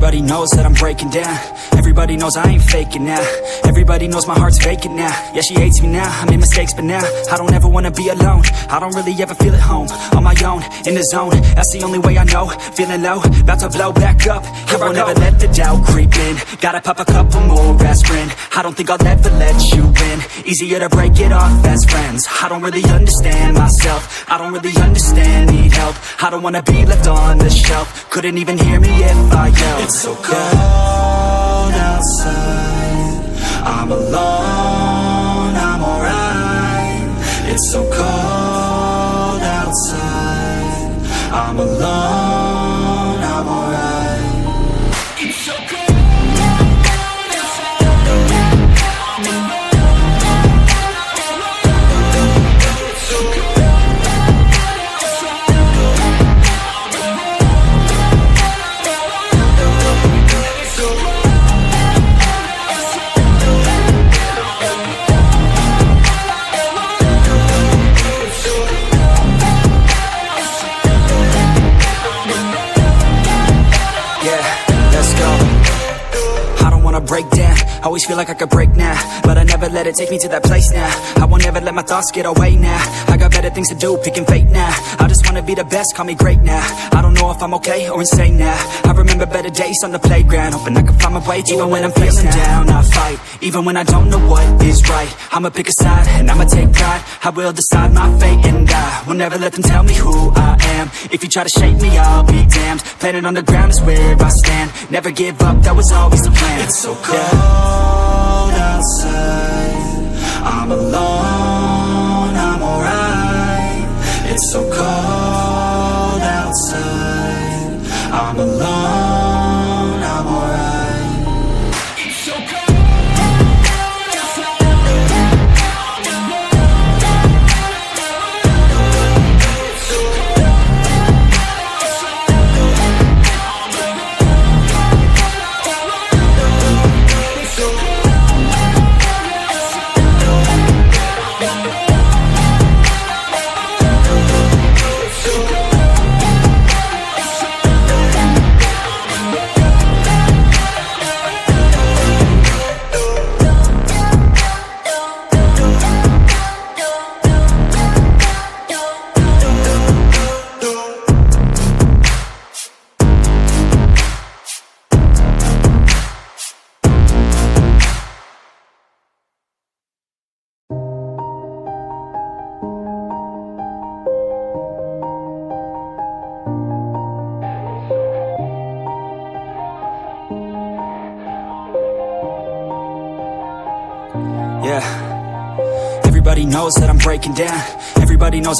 Everybody knows that I'm breaking down. Everybody knows I ain't faking now. Everybody knows my heart's vacant now. Yeah, she hates me now, I made mistakes but now I don't ever wanna be alone. I don't really ever feel at home. On my own, in the zone, that's the only way I know. Feeling low, about to blow back up. I won't ever let the doubt creep in. Gotta pop a couple more aspirin. I don't think I'll ever let you in. Easier to break it off as friends. I don't really understand myself. I don't really understand, need help. I don't wanna be left on the shelf. Couldn't even hear me if I yelled. It's so cold outside, I'm alone, I'm alright. It's so cold outside, I'm alone, I'm alright. It's so cold. Break down, always feel like I could break now, but I never let it take me to that place now. I won't ever let my thoughts get away now. I got better things to do, picking fate now. I just wanna be the best, call me great now. I don't know if I'm okay or insane now. I remember better days on the playground, hoping I can find my way even when I'm feeling down. I fight, even when I don't know what is right. I'ma pick a side, and I'ma take pride. I will decide my fate, and I will never let them tell me who I am. If you try to shape me, I'll be damned. Planet on the ground is where I stand. Never give up, that was always the plan. It's so cold outside, I'm alone, I'm alright. It's so cold outside, I'm alone, I'm alright. It's so cold. Yeah, everybody knows that I'm breaking down. Everybody knows